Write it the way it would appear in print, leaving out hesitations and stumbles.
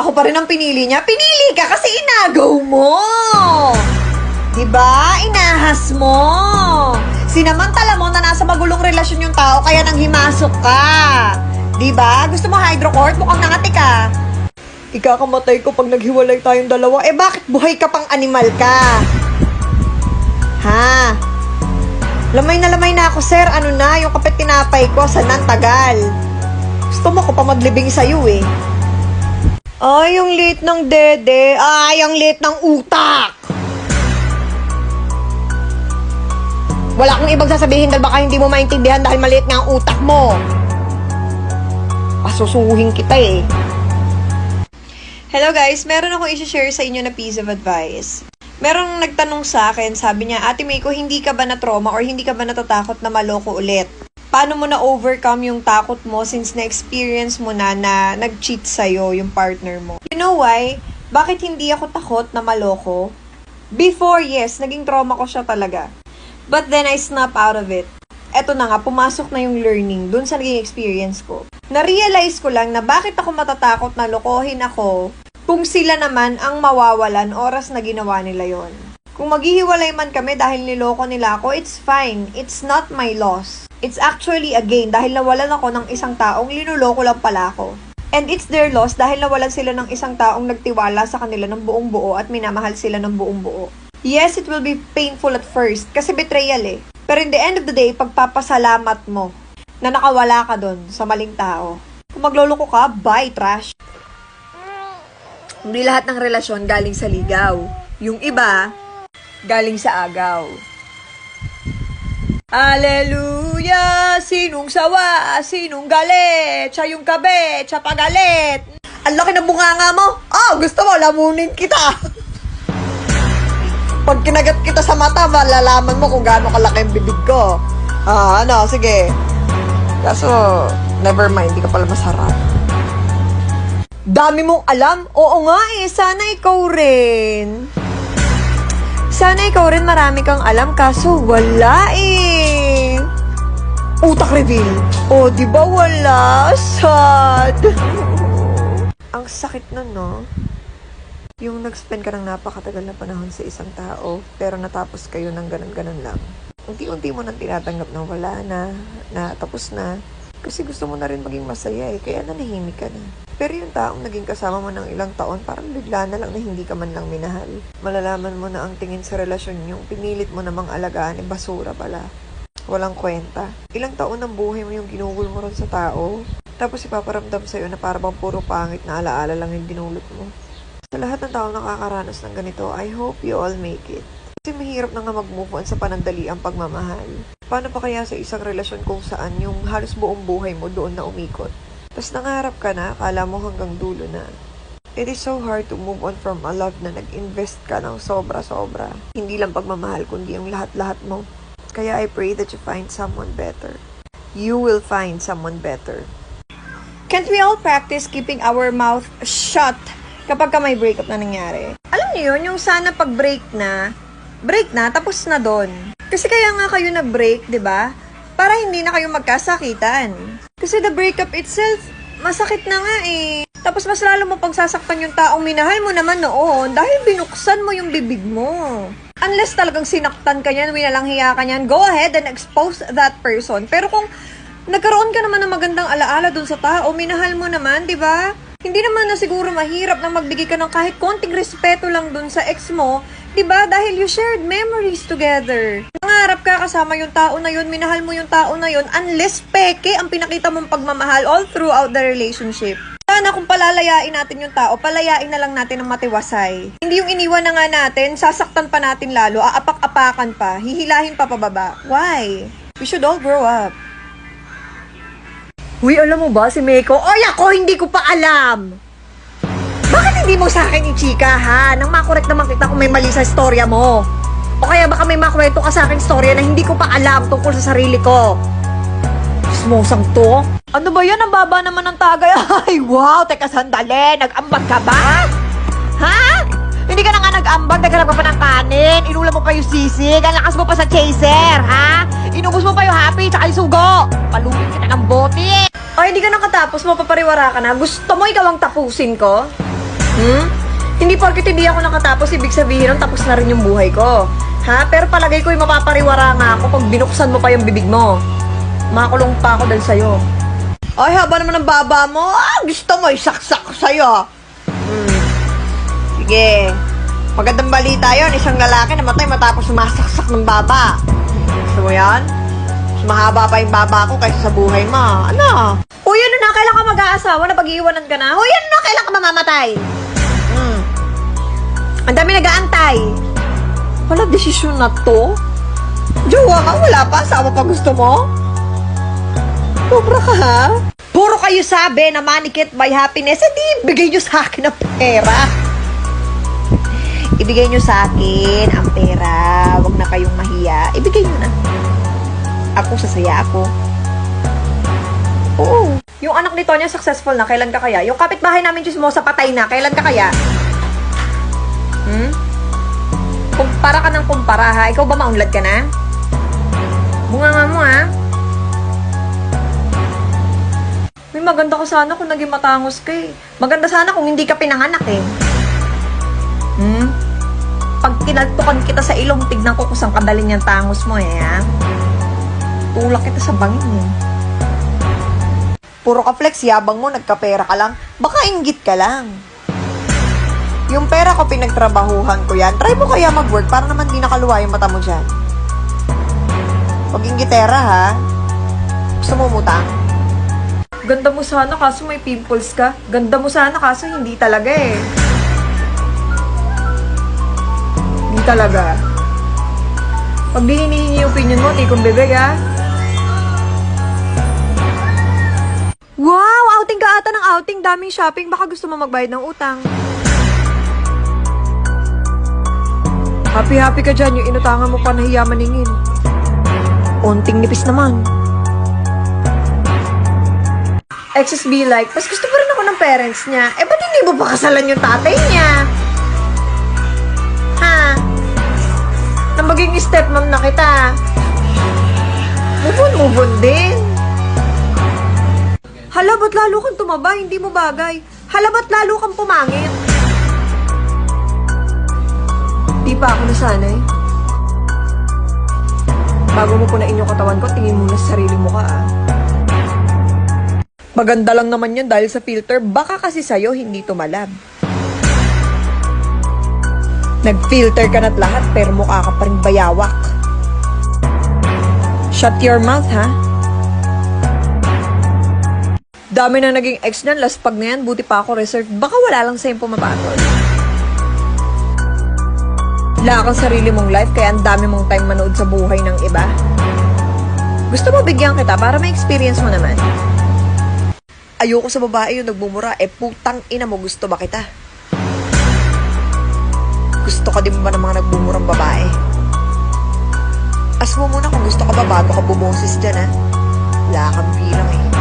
Ako pa rin ang pinili niya. Pinili ka kasi inagaw mo. Diba? Inahas mo. Sinamantala mo na nasa magulong relasyon yung tao kaya nang himasok ka. Diba? Gusto mo hydrocort? Mukhang nangati ka. Ikakamatay ko pag naghiwalay tayong dalawa. Eh bakit buhay ka pang animal ka? Ha? Lamay na ako, sir. Ano na? Yung kapit tinapay ko, sanang tagal. Gusto mo ko pa maglibing sa'yo eh. Ay, yung liit ng dede. Ay, ang liit ng utak. Wala kang ibang sasabihin dahil baka hindi mo maintindihan dahil maliit nga ang utak mo. Pasusuhin kita eh. Hello guys, meron akong i-share sa inyo na piece of advice. Merong nagtanong sa akin, sabi niya, Ate Meiko, hindi ka ba na-trauma or hindi ka ba natatakot na maloko ulit? Paano mo na-overcome yung takot mo since na-experience mo na nag-cheat sa'yo yung partner mo? You know why? Bakit hindi ako takot na maloko? Before, yes, naging trauma ko siya talaga. But then I snap out of it. Eto na nga, pumasok na yung learning dun sa naging experience ko. Na-realize ko lang na bakit ako matatakot na lokohin ako kung sila naman ang mawawalan oras na ginawa nila yon. Kung maghihiwalay man kami dahil niloko nila ako, it's fine. It's not my loss. It's actually a gain dahil nawalan ako ng isang taong linuloko lang pala ako. And it's their loss dahil nawalan sila ng isang taong nagtiwala sa kanila ng buong buo at minamahal sila ng buong buo. Yes, it will be painful at first kasi betrayal eh. Pero in the end of the day, pagpapasalamat mo na nakawala ka dun sa maling tao. Kung magloloko ka, bye, trash. Hindi lahat ng relasyon galing sa ligaw. Yung iba, galing sa agaw. Hallelujah! Sinong sawa? Sinong galit? Siya yung kabit, siya pagalit. Ang laki ng bunganga mo. Oh, gusto mo, lamunin kita. Pag kinagat kita sa mata, malalaman mo kung gaano kalaki yung bibig ko. Sige. Kaso, never mind, di ka pala masarap. Dami mong alam? Oo nga eh, sana ikaw rin. Sana ikaw rin marami kang alam, kaso wala eh. Utak reveal. Oh, di ba wala? Sad. Ang sakit na, no? Yung nag-spend ka ng napakatagal na panahon sa isang tao, pero natapos kayo ng ganun-ganun lang. Unti-unti mo nang tinatanggap na wala na tapos na. Kasi gusto mo na rin maging masaya eh, kaya nanahimik ka na. Pero yung taong naging kasama mo ng ilang taon, parang bigla na lang na hindi ka man lang minahal. Malalaman mo na ang tingin sa relasyon yung pinilit mo namang alagaan, eh basura pala. Walang kwenta. Ilang taon ng buhay mo yung ginugol mo ron sa tao, tapos ipaparamdam sa'yo na parang puro pangit na alaala lang yung dinulot mo. Sa lahat ng tao nakakaranas ng ganito, I hope you all make it. Kasi mahirap na nga mag-move on sa panandali ang pagmamahal. Paano pa kaya sa isang relasyon kung saan yung halos buong buhay mo doon na umikot? Tapos nangarap ka na, akala mo hanggang dulo na. It is so hard to move on from a love na nag-invest ka ng sobra-sobra. Hindi lang pagmamahal, kundi ang lahat-lahat mo. Kaya I pray that you find someone better. You will find someone better. Can't we all practice keeping our mouth shut kapag ka may breakup na nangyari? Alam niyo yun, yung sana pag break na, tapos na doon. Kasi kaya nga kayo nag-break, di ba? Para hindi na kayo magkasakitan. Kasi the breakup itself, masakit na nga eh. Tapos mas lalo mo pagsasaktan yung taong minahal mo naman noon dahil binuksan mo yung bibig mo. Unless talagang sinaktan ka niyan, winalang hiya ka niyan, go ahead and expose that person. Pero kung nagkaroon ka naman ng magandang alaala dun sa tao, minahal mo naman, di ba? Hindi naman na siguro mahirap na magbigay ka ng kahit konting respeto lang dun sa ex mo, di ba? Dahil you shared memories together. Nangarap ka kasama yung tao na yun, minahal mo yung tao na yun, unless peke ang pinakita mong pagmamahal all throughout the relationship. Sana kung palalayain natin yung tao, palayain na lang natin ng matiwasay. Hindi yung iniwan na nga natin, sasaktan pa natin lalo, aapak-apakan pa, hihilahin pa pababa. Why? We should all grow up. Uy, alam mo ba si Meiko? Oy, ako hindi ko pa alam! Bakit hindi mo sa akin i-chika, ha? Nang makorek naman kita kung may mali sa istorya mo. O kaya baka may makwento ka sa akin istorya na hindi ko pa alam tungkol sa sarili ko. Chismosang to? Ano ba yan? Ang baba naman ng tagay. Ay, wow! Teka, sandali. Nag-ambag ka ba? Ha? Hindi ka na nga nag-ambag. Naghanap ka pa ng kanin. Inulam mo pa yung sisig. Ang lakas mo pa sa chaser, ha? Inubos mo pa yung happy tsaka yung sugo. Paluin kita ng bote. Ay, hindi ka nakatapos. Mapapariwara ka na. Gusto mo ikaw ang tapusin ko? Hindi porket hindi ako nakatapos, ibig sabihin nun, tapos na rin yung buhay ko. Ha? Pero palagay ko yung mapapariwara nga ako pag binuksan mo pa yung bibig mo. Makulong pa ako dahil sa'yo. Ay, haba naman ng baba mo. Gusto mo, isaksak ko sa'yo. Sige. Magandang balita yon, isang lalaki namatay matapos sumasaksak ng baba. Gusto mo yan? Mas mahaba pa yung baba ko kaysa sa buhay mo. Ano? Uy, ano na? Kailan ka mag-aasawa na pag-iiwanan ka na? Uy, ano na? Kailan ka mamamatay? Ang dami nag-aantay. Wala desisyon na to? Jowa ka? Wala pa? Asawa pa gusto mo? Sobra ka, ha? Puro kayo sabi na manikit by happiness. Di, bigay nyo sa akin ang pera. Ibigay nyo sa akin ang pera. Huwag na kayong mahiya. Ibigay nyo na. Ako, sasaya ako. Oo. Yung anak ni Tonya successful na. Kailan ka kaya? Yung kapitbahay namin chismosa patay na. Kailan ka kaya? Kumpara ka ng kumpara, ha? Ikaw ba maunlad ka na? Bunga nga mo, ha? May maganda ka sana kung naging matangos ka, eh. Maganda sana kung hindi ka pinanganak, eh. Pag kinaltukan kita sa ilong, tignan ko kung saan kadaling yung tangos mo, eh, ha? Tulak kita sa bangin, eh. Puro ka flex, yabang mo, nagkapera ka lang. Baka inggit ka lang. Yung pera ko, pinagtrabahuhan ko yan. Try mo kaya mag-work para naman di nakaluwa yung mata mo dyan. Huwag inggitera, ha? Gusto mo umutang? Ganda mo sana kaso may pimples ka. Ganda mo sana kaso hindi talaga, eh. Hindi talaga. Pag di hinihingi yung opinion mo, tikong bibig, ha? Wow! Outing ka ata ng outing. Daming shopping. Baka gusto mo magbayad ng utang. Happy-happy ka dyan, yung inutangan mo pa nahiya maningin. Onting nipis naman. Exes be like, mas gusto pa rin ako ng parents niya. Eh, ba't hindi mo pa kasalan yung tatay niya? Ha? Na maging stepmom na kita. Move on din. Hala, ba't lalo kang tumaba? Hindi mo bagay. Hala, ba't lalo kang pumangit? Di pa ako nasanay. Bago mo punain yung katawan ko, tingin muna sa sarili mo ka, ah. Maganda lang naman yan dahil sa filter. Baka kasi sa'yo hindi tumalab. Nag-filter ka na't lahat pero mukha ka pa rin bayawak. Shut your mouth, ha? Dami na naging ex niyan. Last pag na yan, buti pa ako reserved. Baka wala lang sa'yo pumapatol. Wala kang sarili mong life, kaya ang dami mong time manood sa buhay ng iba. Gusto mo bigyan kita para ma-experience mo naman? Ayoko sa babae yung nagmumura, putang ina mo, gusto ba kita? Gusto ka din ba ng mga nagmumurang babae? As mo muna kung gusto ka ba bago ka bumoses dyan, ha? Wala kang bilang, eh.